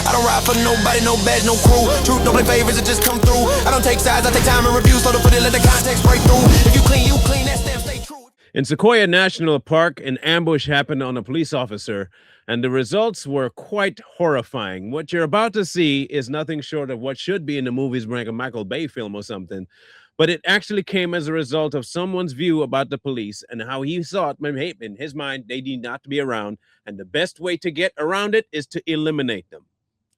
I don't ride for nobody, no badge, no crew. Truth don't play favors, it just come through. I don't take sides, I take time and review. So to put it, let the context break through. If you clean, that stamp stay true. In Sequoia National Park, an ambush happened on a police officer, and the results were quite horrifying. What you're about to see is nothing short of what should be in the movies like a Michael Bay film or something, but it actually came as a result of someone's view about the police and how he thought, in his mind, they need not to be around, and the best way to get around it is to eliminate them.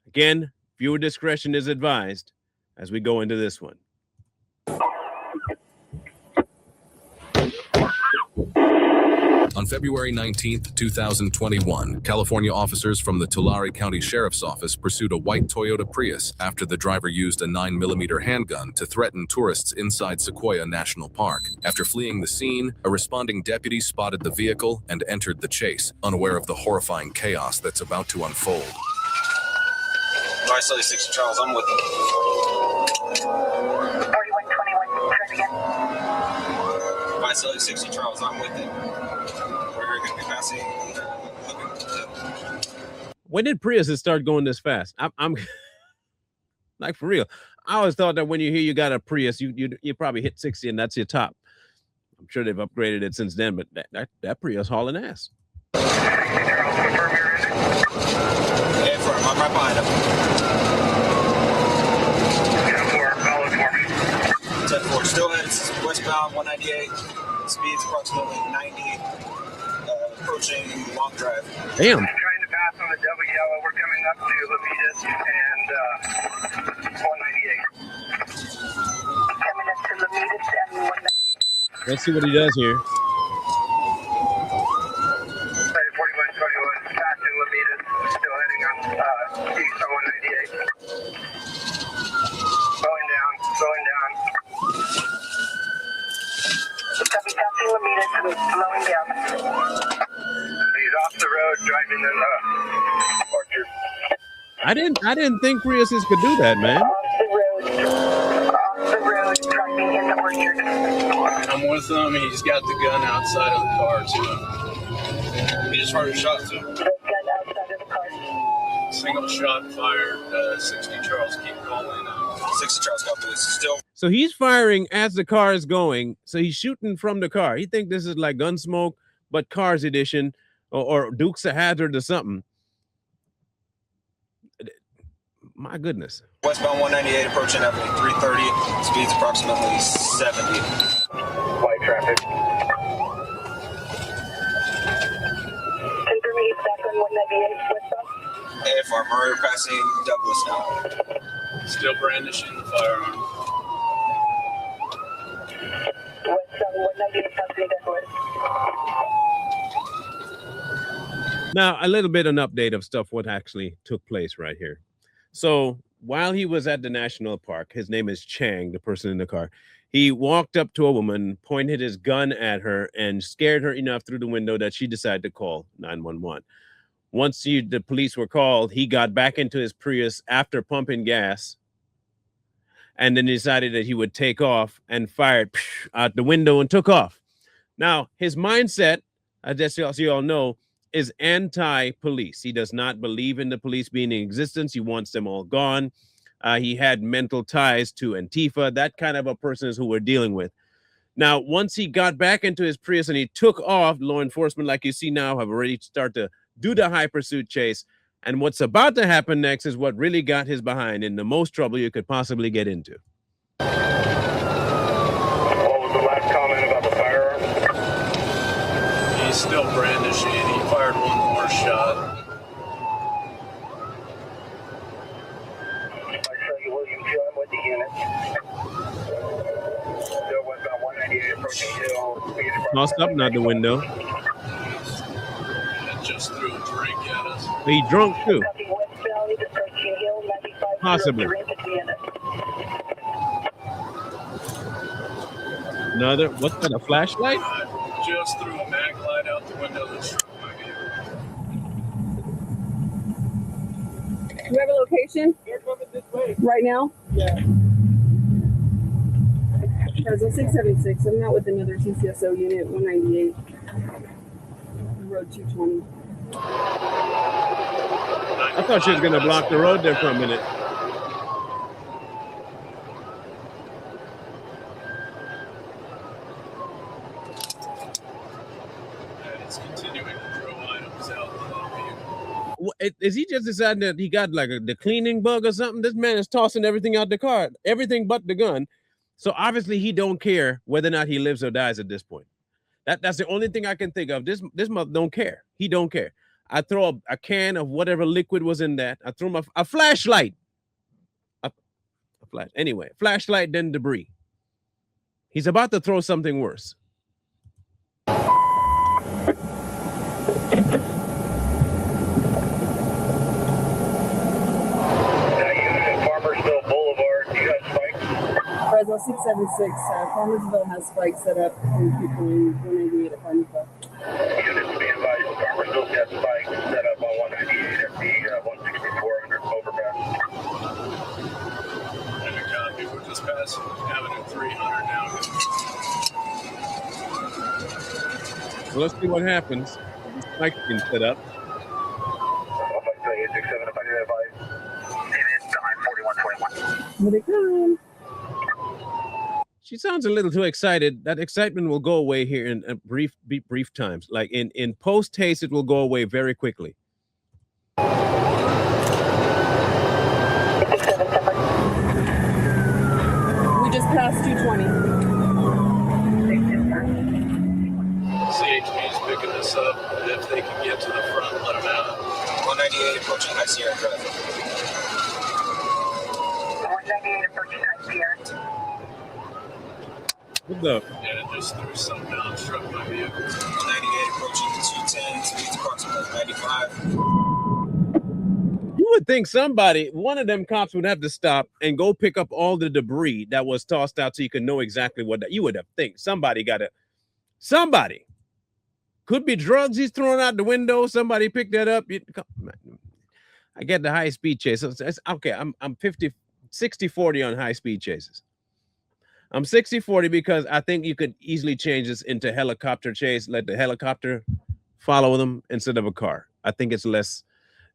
Again, viewer discretion is advised as we go into this one. On February 19th, 2021, California officers from the Tulare County Sheriff's Office pursued a white Toyota Prius after the driver used a 9mm handgun to threaten tourists inside Sequoia National Park. After fleeing the scene, a responding deputy spotted the vehicle and entered the chase, unaware of the horrifying chaos that's about to unfold. I saw the 60 Charles, I'm with him. 4121, try again. I saw the 60 Charles, I'm with him. We're going to be passing. When did Priuses start going this fast? I'm like, for real. I always thought that when you hear you got a Prius, you probably hit 60 and that's your top. I'm sure they've upgraded it since then, but that Prius hauling ass. Yeah, I'm right behind him. 10-4, still headed westbound 198, speeds approximately 90, approaching Long Drive. Damn. Trying to pass on the double yellow, we're coming up to Lapidas and 198. Coming up to Lapidas and 198. Let's see what he does here. 4121, passing Lapidas, still heading on east on 198. Slowing down. Copy, passing Lapidas and slowing down. He's off the road, driving in the orchard. I didn't think Priuses could do that, man. Off the road, driving in the orchard. I'm with him. He's got the gun outside of the car, too. He just heard a shot, too. The gun outside of the car. Single shot fired, 60 Charles. Keep calling. 60 Charles, got this. Still. So he's firing as the car is going. So he's shooting from the car. He think this is like Gunsmoke, but Cars edition or Dukes of Hazzard or something. My goodness. Westbound 198 approaching at 330, speeds approximately 70. White traffic. Information back on 198 westbound. AFR, Murray passing Douglas now. Still brandishing the firearm. Westbound 198 passing Douglas. Now, a little bit an update of stuff what actually took place right here. So while he was at the national park, his name is Chang, the person in the car. He walked up to a woman, pointed his gun at her, and scared her enough through the window that she decided to call 911. Once the police were called, he got back into his Prius after pumping gas, and then decided that he would take off and fired out the window and took off. Now, his mindset, as you all know, is anti-police. He does not believe in the police being in existence. He wants them all gone. He had mental ties to Antifa. That kind of a person is who we're dealing with. Now, once he got back into his Prius and he took off, law enforcement, like you see now, have already started to do the high pursuit chase. And what's about to happen next is what really got his behind in the most trouble you could possibly get into. What was the last comment about the firearm? He's still brandishing. He fired one more shot. I show you William John with the unit. Still westbound 198 approaching Hill. Tossed up out the window. And just threw a drink at us. He drunk too. Possibly. Another, what's that, a flashlight? Just threw a mag light out the window that struck my vehicle. Do you have a location? They're coming this way. Right now? Yeah. There's a 676. I'm not with another TCSO unit, 198. Road 220. I thought she was gonna block the road there for a minute. And it's continuing to throw items out of the vehicle. Is he just deciding that he got like the cleaning bug or something? This man is tossing everything out the car, everything but the gun. So obviously he don't care whether or not he lives or dies at this point. That's the only thing I can think of. This mother don't care. He don't care. I throw a can of whatever liquid was in that. I threw him a flashlight. A flash. Anyway, flashlight, then debris. He's about to throw something worse. Farmersville Boulevard, you got spikes? Fresno 676. Farmersville has spikes set up and people in 188 at Farmersville. Units be advised, Farmersville's got spikes set up on 198 at the 164 under overpass. And a copy. We're just past Avenue 300 now. So let's see what happens. Mike's been set up. Here they come. She sounds a little too excited. That excitement will go away here in a brief times. Like in post haste, it will go away very quickly. We just passed 220. CHP is picking this up, and if they can get to the front, let them out. 198 approaching High Sierra Drive. 198 approaching High Sierra. What the? And it just threw something down, struck my vehicle. 198 approaching 210, speeds approximately 95. You would think one of them cops would have to stop and go pick up all the debris that was tossed out so you could know exactly what that. You would have think somebody could be drugs he's throwing out the window. Somebody picked that up. I get the high speed chase. So it's okay. I'm 60-40 on high speed chases. I'm 60-40 because I think you could easily change this into helicopter chase. Let the helicopter follow them instead of a car. I think it's less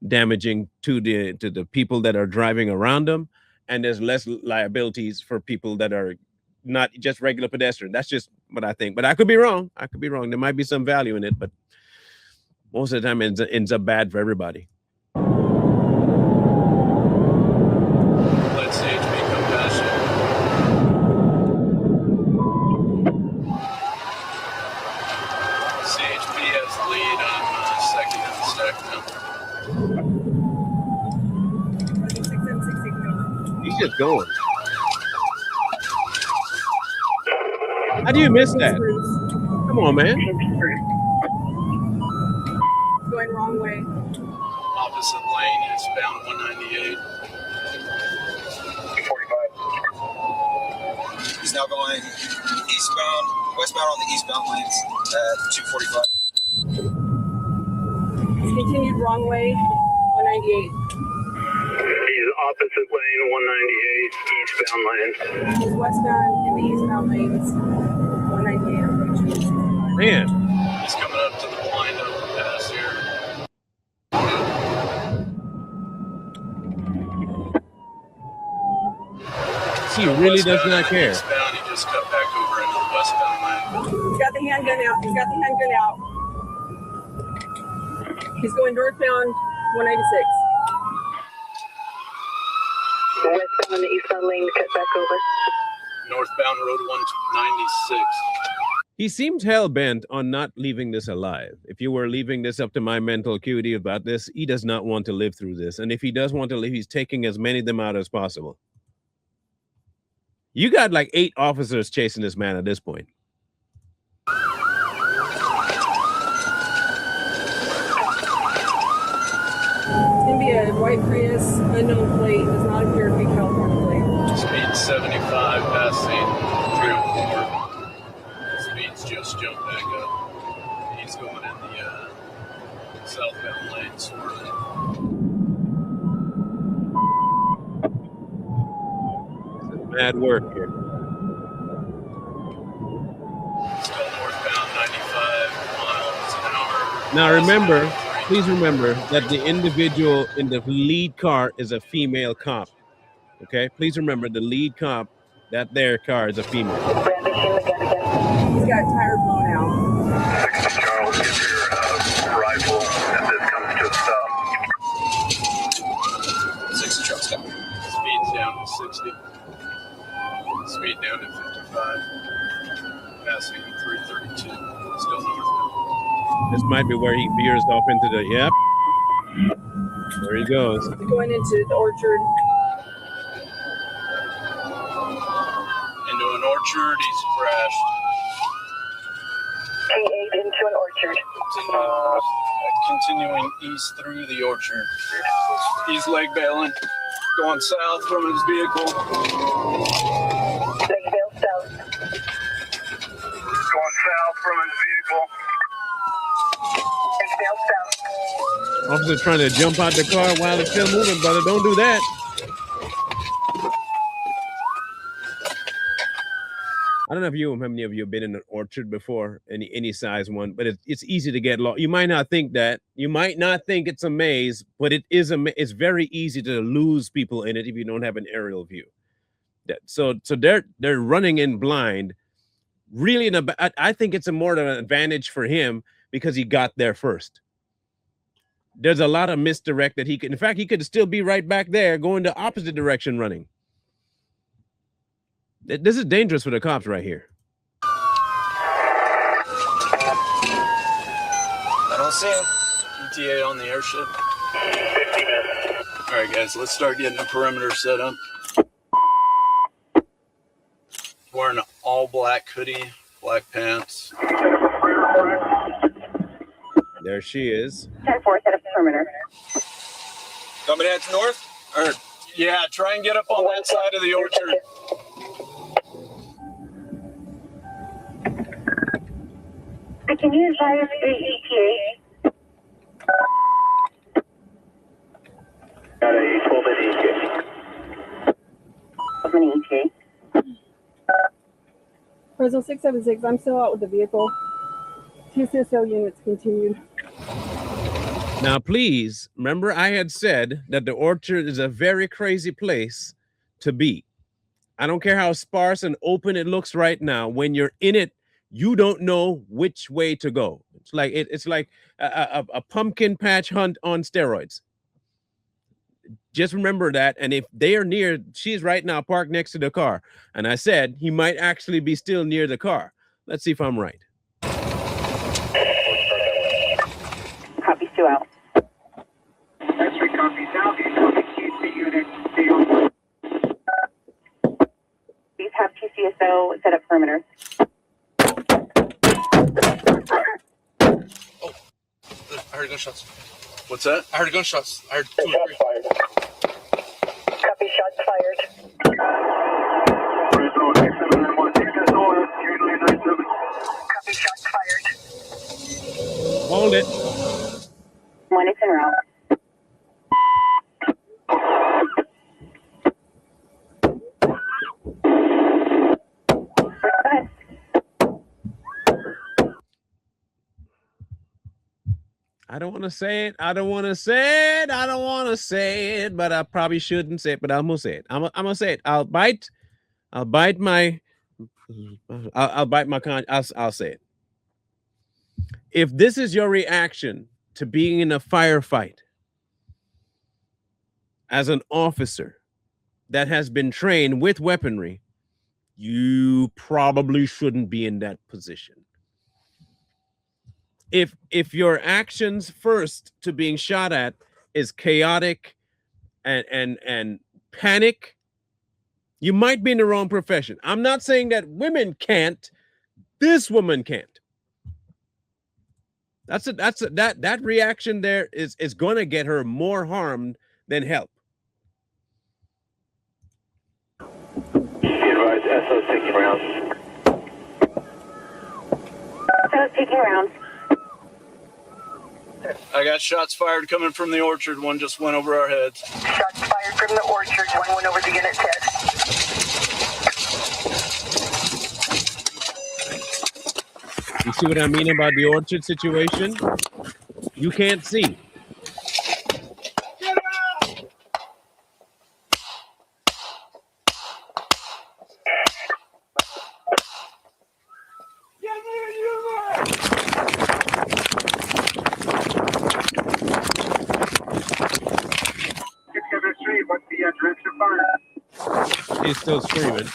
damaging to the people that are driving around them, and there's less liabilities for people that are not just regular pedestrian. That's just what I think, but I could be wrong. There might be some value in it, but most of the time it ends up bad for everybody. Let CHP come past you. CHP has the lead on second in the stack now. He's just going. How do you miss that? Come on, man. Going wrong way. Opposite lane, eastbound 198. 245. He's now going westbound on the eastbound lanes at 245. He's continued wrong way, 198. He's opposite lane, 198, eastbound lane. He's westbound in the eastbound lanes, 198 approaching. Man, He's coming up to the blind overpass here. he really does not care. Eastbound, he just cut back over into the westbound lane. He's got the handgun out. He's going northbound, 196. Westbound in the eastbound lane, cut back over. Northbound Road 196. He seems hell-bent on not leaving this alive. If you were leaving this up to my mental acuity about this, he does not want to live through this. And if he does want to live, he's taking as many of them out as possible. You got like 8 officers chasing this man at this point. It's going to be a white Prius, unknown plate, does not appear to be California plate. Speed 75, passing 304. Speeds just jumped back up. He's going in the southbound lane, swirling. Bad work here. Still northbound 95 miles an hour. Now remember, please remember that the individual in the lead car is a female cop. Okay, please remember the lead cop, that their car is a female. Brandishing the gun again. He's got tire blown out. 60 Charles, get your rifle as this comes to a stop. 60 Charles, stop. Speed's down to 60. Speed down to 55. Passing 332. Still north. This might be where he veers off into the, yep. There he goes. Going into the orchard. Into an orchard, he's crashed. T8 into an orchard. Continuing east through the orchard. He's leg bailing, going south from his vehicle. Lakeville south. Going south from his vehicle. Lakeville south. Officer trying to jump out the car while it's still moving, brother. Don't do that. I don't know if how many of you have been in an orchard before, any size one, but it's easy to get lost. You might not think that. You might not think it's a maze, but it's very easy to lose people in it if you don't have an aerial view. So they're running in blind. Really, I think it's more of an advantage for him because he got there first. There's a lot of misdirect that he could. In fact, he could still be right back there going the opposite direction running. This is dangerous for the cops right here. I don't see him. ETA on the airship. All right, guys, let's start getting the perimeter set up. Wearing an all black hoodie, black pants. There she is. 10-4, set up perimeter. Somebody heads north? Or, yeah, try and get up on that side of the orchard. Can you advise the ETA? Got a 12-minute ETA. 12-minute ETA. Fresno 676, I'm still out with the vehicle. TCSO units continued. Now, please remember, I had said that the orchard is a very crazy place to be. I don't care how sparse and open it looks right now. When you're in it, you don't know which way to go. It's like a pumpkin patch hunt on steroids. Just remember that. And if they are near, she's right now parked next to the car. And I said he might actually be still near the car. Let's see if I'm right. Copy, Stu out. X-ray copy south, QC unit, stay on. Please have TCSO set up perimeter. Oh, I heard gunshots. What's that? I heard gunshots. I heard 2 or 3. Copy, shots fired. Copy, shots fired. Hold it. 1 is en route. I don't want to say it. I don't want to say it. I don't want to say it, but I probably shouldn't say it, but I'm going to say it. I'm going to say it. I'll bite my I'll say it. If this is your reaction to being in a firefight as an officer that has been trained with weaponry, you probably shouldn't be in that position. If your actions first to being shot at is chaotic and panic, you might be in the wrong profession. I'm not saying that women can't. This woman can't. That reaction there is going to get her more harmed than help. Advise SO taking rounds. SO taking rounds. I got shots fired coming from the orchard. One just went over our heads. Shots fired from the orchard. 1 went over the unit's head. You see what I mean about the orchard situation? You can't see. What's the direction of fire? He's still screaming.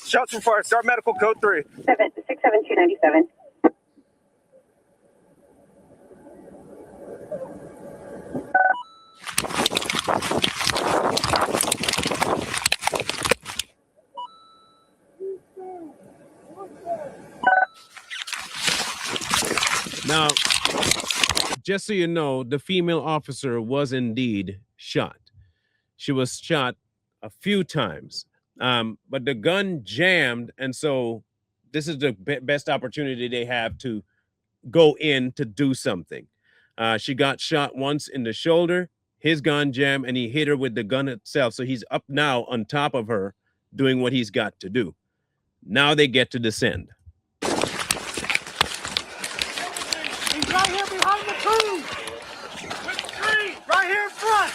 Shots from fire. Start medical code 3. 67297. Now, just so you know, the female officer was indeed shot. She was shot a few times, but the gun jammed, and so this is the best opportunity they have to go in to do something. She got shot once in the shoulder, his gun jammed, and he hit her with the gun itself. So he's up now on top of her doing what he's got to do. Now they get to descend. He's right here behind the tree. With the tree, right here in front.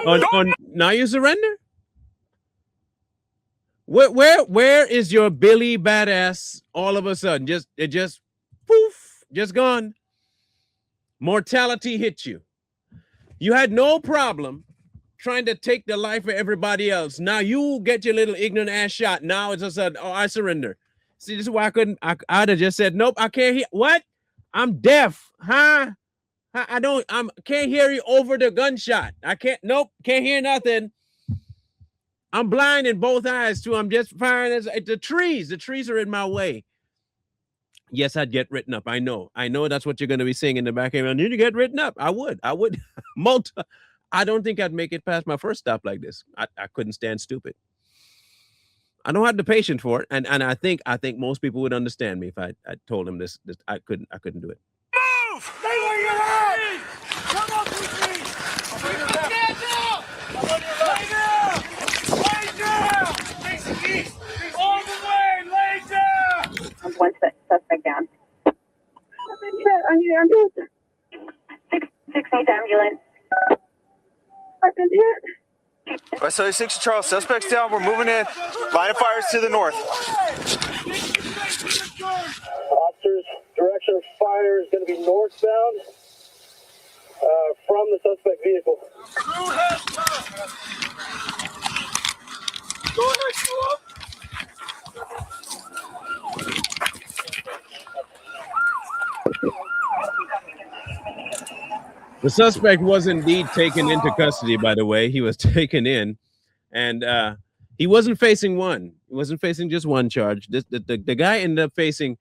One down. Now you surrender? Where is your Billy badass all of a sudden? It just poof, just gone. Mortality hit you. You had no problem trying to take the life of everybody else. Now you get your little ignorant ass shot. Now it's just oh, I surrender. See, this is why I'd have just said, nope, I can't hear. What? I'm deaf, huh? I can't hear you over the gunshot. Can't hear nothing. I'm blind in both eyes too. I'm just firing at the trees. The trees are in my way. Yes, I'd get written up. I know that's what you're going to be saying in the back end. Did you get written up? I would. I don't think I'd make it past my first stop like this. I couldn't stand stupid. I don't have the patience for it. And I think most people would understand me if I told them this. I couldn't do it. Move! Stay where you're at! Come up with me! Stand down! Lay down! Lay down! Face east! All the way! Lay down! One suspect down. I need an ambulance. 6 needs ambulance. I've been hit. West 60 Charles, suspects down. We're moving in. Line of fire is to the north. Officers, direction of fire is going to be northbound from the suspect vehicle. Go ahead, go up. The suspect was indeed taken into custody, by the way. He was taken in, and he wasn't facing one. He wasn't facing just one charge. The guy ended up facing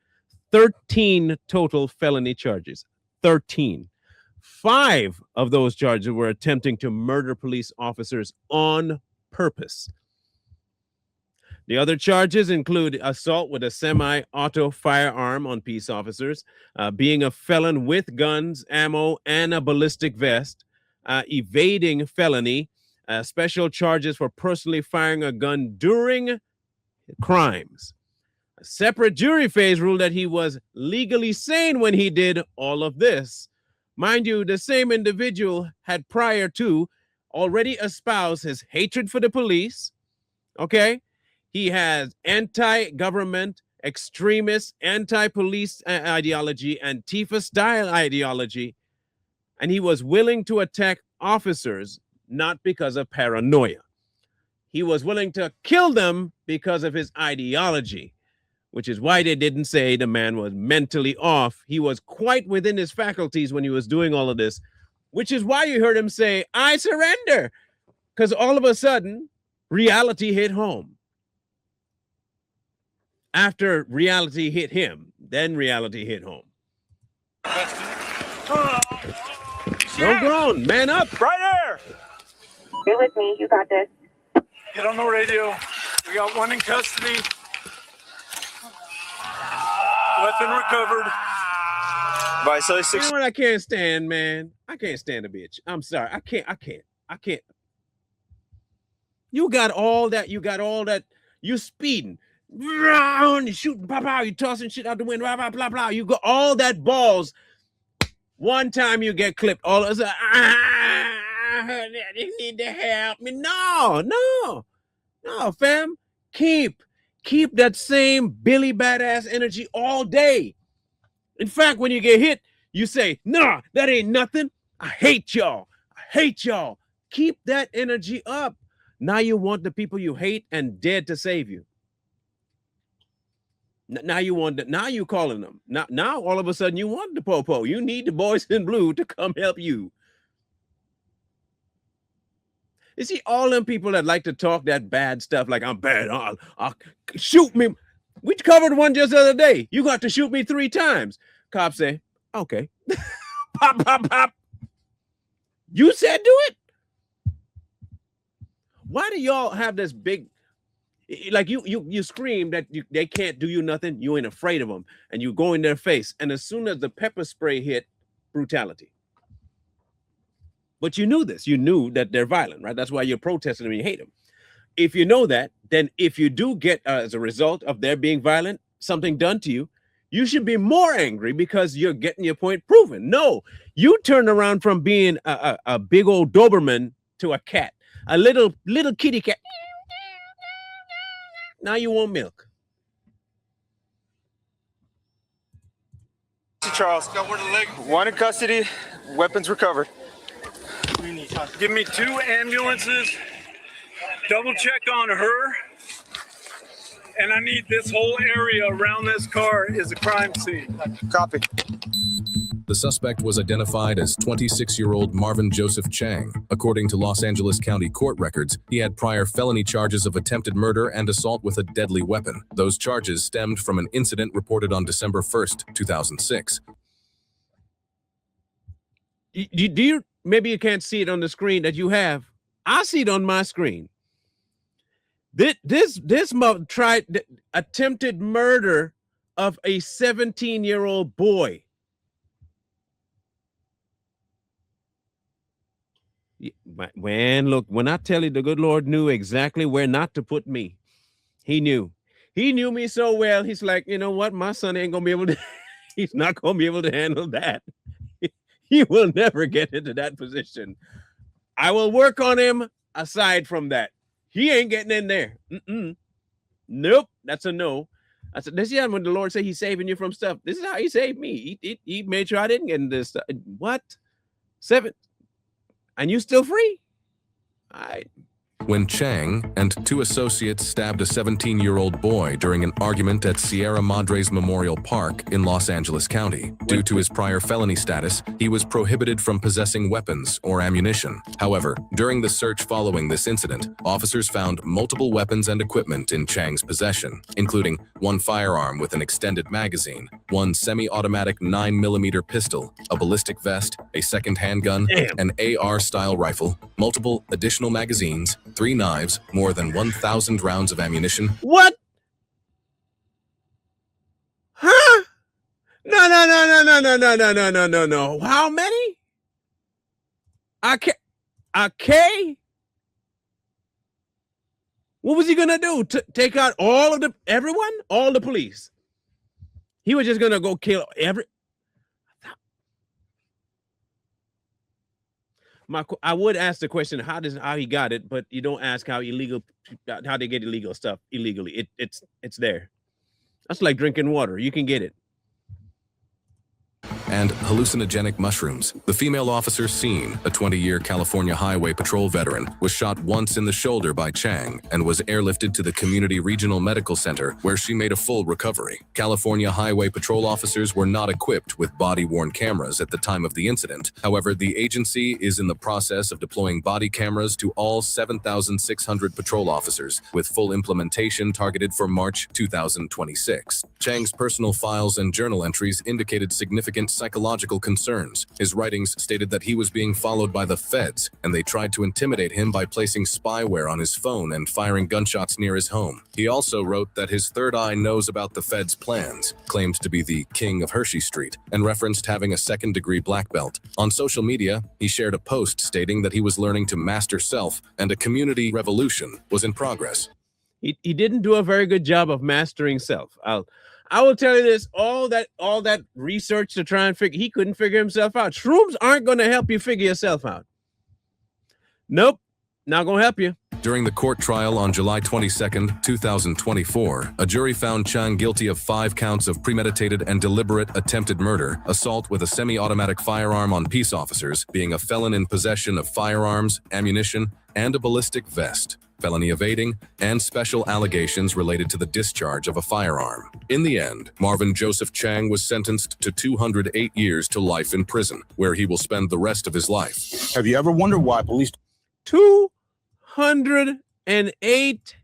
13 total felony charges. 13. 5 of those charges were attempting to murder police officers on purpose. The other charges include assault with a semi-auto firearm on peace officers, being a felon with guns, ammo, and a ballistic vest, evading felony, special charges for personally firing a gun during crimes. A separate jury phase ruled that he was legally sane when he did all of this. Mind you, the same individual had prior to already espoused his hatred for the police, okay? He has anti-government, extremist, anti-police ideology, Antifa-style ideology, and he was willing to attack officers not because of paranoia. He was willing to kill them because of his ideology, which is why they didn't say the man was mentally off. He was quite within his faculties when he was doing all of this, which is why you heard him say, I surrender, because all of a sudden, reality hit home. After reality hit him, then reality hit home. Don't groan, man up. Right here. Stay with me. You got this. Get on the radio. We got one in custody. Weapon recovered. Vicelli You 60. know what I can't stand, man? I can't stand a bitch. I'm sorry. I can't. You got all that. You speeding. You shooting, pow, pow, you tossing shit out the window, blah, blah, blah, blah. You got all that balls. One time you get clipped, all of a sudden, they need to help me. No, fam. Keep that same Billy Badass energy all day. In fact, when you get hit, you say, nah, that ain't nothing. I hate y'all. Keep that energy up. Now you want the people you hate and dead to save you. Now you calling them. Now all of a sudden you want the popo. You need the boys in blue to come help you. You see, all them people that like to talk that bad stuff, like I'm bad, I'll shoot me. We covered one just the other day. You got to shoot me 3 times. Cops say, okay. Pop, pop, pop. You said do it. Why do y'all have this big, like you scream that they can't do you nothing. You ain't afraid of them, and you go in their face. And as soon as the pepper spray hit, brutality. But you knew this. You knew that they're violent, right? That's why you're protesting them and you hate them. If you know that, then if you do get, as a result of their being violent, something done to you, you should be more angry because you're getting your point proven. No, you turn around from being a big old Doberman to a cat, a little kitty cat. Now you want milk. Charles, one in custody, weapons recovered. Give me 2 ambulances, double check on her, and I need this whole area around this car is a crime scene. Copy. The suspect was identified as 26-year-old Marvin Joseph Chang. According to Los Angeles County court records, he had prior felony charges of attempted murder and assault with a deadly weapon. Those charges stemmed from an incident reported on December 1st, 2006. Do you, maybe you can't see it on the screen that you have. I see it on my screen. This tried attempted murder of a 17-year-old boy. Man, look, when I tell you the good Lord knew exactly where not to put me, he knew me so well. He's like, you know what? My son ain't gonna be able to, he's not gonna be able to handle that. He will never get into that position. I will work on him aside from that. He ain't getting in there. Nope, that's a no. I said, this is when the Lord said he's saving you from stuff. This is how he saved me. He made sure I didn't get into this stuff. What? 7? And you still free? All right. When Chang and 2 associates stabbed a 17-year-old boy during an argument at Sierra Madres Memorial Park in Los Angeles County. Due to his prior felony status, he was prohibited from possessing weapons or ammunition. However, during the search following this incident, officers found multiple weapons and equipment in Chang's possession, including 1 firearm with an extended magazine, 1 semi-automatic 9mm pistol, a ballistic vest, a second handgun, an AR-style rifle, multiple additional magazines, 3 knives, more than 1,000 rounds of ammunition. What? Huh? No. How many? Okay. What was he gonna do? Take out all of everyone? All the police? He was just gonna go kill I would ask the question, how he got it, but you don't ask how they get illegal stuff illegally. It's there. That's like drinking water. You can get it. And hallucinogenic mushrooms. The female officer seen, a 20-year California Highway Patrol veteran, was shot once in the shoulder by Chang and was airlifted to the Community Regional Medical Center where she made a full recovery. California Highway Patrol officers were not equipped with body-worn cameras at the time of the incident. However, the agency is in the process of deploying body cameras to all 7,600 patrol officers, with full implementation targeted for March 2026. Chang's personal files and journal entries indicated significant psychological concerns. His writings stated that he was being followed by the feds, and they tried to intimidate him by placing spyware on his phone and firing gunshots near his home. He also wrote that his third eye knows about the feds' plans, claimed to be the king of Hershey Street, and referenced having a second-degree black belt. On social media, he shared a post stating that he was learning to master self and a community revolution was in progress. He didn't do a very good job of mastering self. I will tell you this, all that research to try and figure, he couldn't figure himself out. Shrooms aren't going to help you figure yourself out. Nope, not going to help you. During the court trial on July 22, 2024, a jury found Chang guilty of 5 counts of premeditated and deliberate attempted murder, assault with a semi-automatic firearm on peace officers, being a felon in possession of firearms, ammunition, and a ballistic vest, felony evading, and special allegations related to the discharge of a firearm. In the end, Marvin Joseph Chang was sentenced to 208 years to life in prison, where he will spend the rest of his life. Have you ever wondered why police... 208.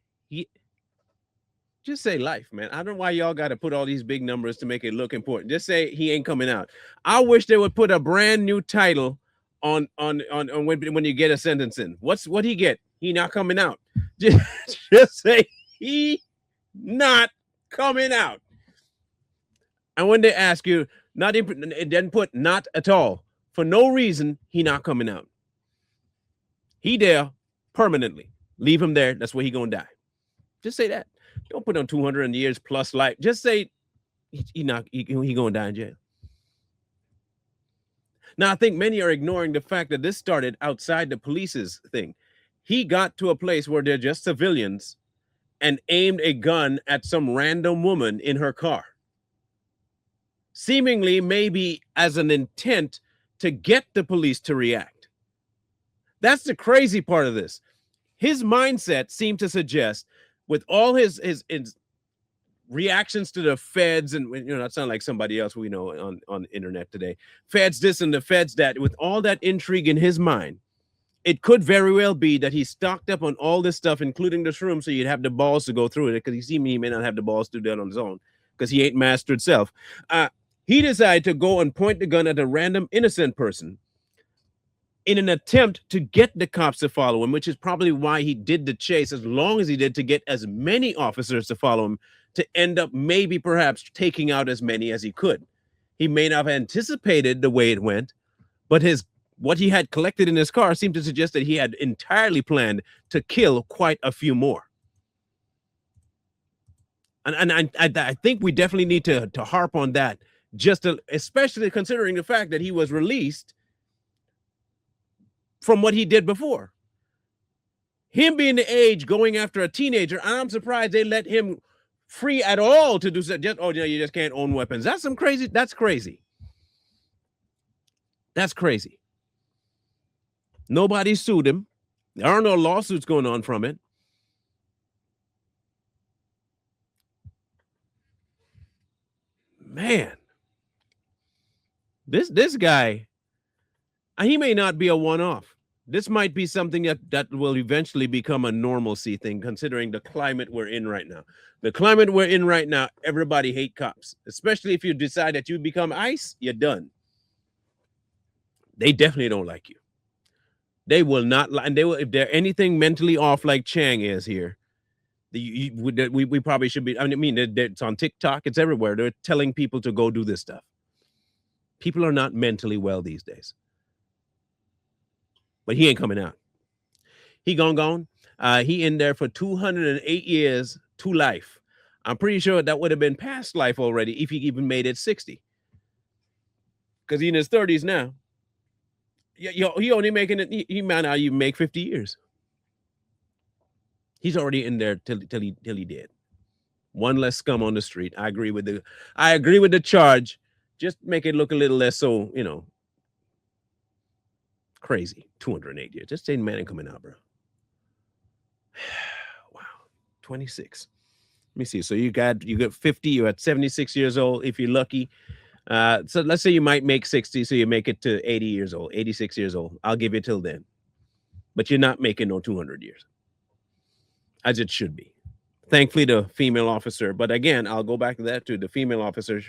Just say life, man. I don't know why y'all got to put all these big numbers to make it look important. Just say he ain't coming out. I wish they would put a brand new title on when you get a sentence in. What he get? He not coming out. Just say he not coming out. And when they ask you, it doesn't put not at all. For no reason, he not coming out. He there permanently. Leave him there. That's where he gonna die. Just say that. Don't put on 200 years plus life. Just say he gonna die in jail. Now, I think many are ignoring the fact that this started outside the police's thing. He got to a place where they're just civilians and aimed a gun at some random woman in her car. Seemingly, maybe as an intent to get the police to react. That's the crazy part of this. His mindset seemed to suggest, with all his reactions to the feds, and not sound like somebody else we know on the internet today, feds this and the feds that, with all that intrigue in his mind, it could very well be that he stocked up on all this stuff, including the shroom, so you'd have the balls to go through it, because he may not have the balls to do that on his own, because he ain't mastered self. He decided to go and point the gun at a random innocent person in an attempt to get the cops to follow him, which is probably why he did the chase as long as he did, to get as many officers to follow him, to end up maybe perhaps taking out as many as he could. He may not have anticipated the way it went, but what he had collected in his car seemed to suggest that he had entirely planned to kill quite a few more. And I think we definitely need to harp on that, especially considering the fact that he was released from what he did before. Him being the age going after a teenager, I'm surprised they let him free at all to do so. You just can't own weapons. That's crazy. That's crazy. That's crazy. Nobody sued him. There are no lawsuits going on from it. Man, this guy, he may not be a one-off. This might be something that will eventually become a normalcy thing, considering the climate we're in right now. The climate we're in right now, everybody hate cops, especially if you decide that you become ICE, you're done. They definitely don't like you. They will not, and they will, if they're anything mentally off like Chang is here, we probably should be, it's on TikTok, it's everywhere. They're telling people to go do this stuff. People are not mentally well these days. But he ain't coming out. He gone. He in there for 208 years to life. I'm pretty sure that would have been past life already if he even made it 60. Because he's in his 30s now. He only making it, he might not even make 50 years. He's already in there till he did. One less scum on the street. I agree with the charge. Just make it look a little less so, crazy. 208 years. Just say man ain't coming out, bro. Wow. 26. Let me see. So you got 50, you're at 76 years old if you're lucky. So let's say you might make 60, so you make it to 80 years old, 86 years old. I'll give you till then. But you're not making no 200 years. As it should be. Thankfully, the female officer, but again, I'll go back to that too. The female officer,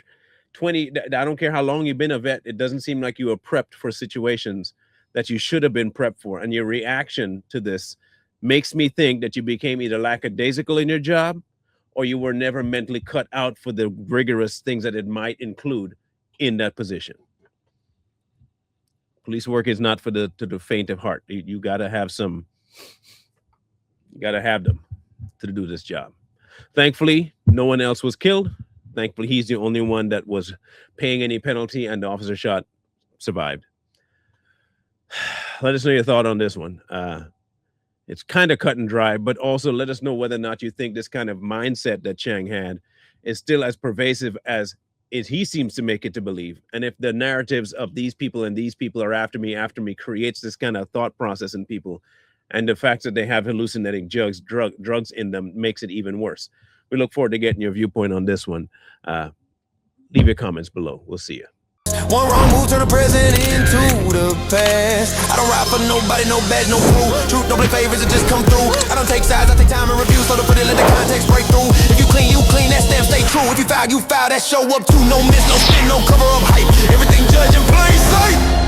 20, I don't care how long you've been a vet, it doesn't seem like you were prepped for situations that you should have been prepped for. And your reaction to this makes me think that you became either lackadaisical in your job or you were never mentally cut out for the rigorous things that it might include in that position. Police work is not for the faint of heart. You got to have some, you got to have them to do this job. Thankfully, no one else was killed. Thankfully, he's the only one that was paying any penalty, and the officer shot survived. Let us know your thought on this one. It's kind of cut and dry, but also let us know whether or not you think this kind of mindset that Chang had is still as pervasive as he seems to make it to believe. And if the narratives of these people and these people are after me creates this kind of thought process in people, and the fact that they have hallucinating drugs in them makes it even worse. We look forward to getting your viewpoint on this one. Leave your comments below. We'll see you. One wrong move, turn the present into the past. I don't ride for nobody, no badge, no crew. Truth don't play favors, it just come through. I don't take sides, I take time and review, so to put it, let the context break through. If you clean, that stamp stay true. If you foul, that show up too. No miss, no spin, no cover up hype. Everything judged in plain sight.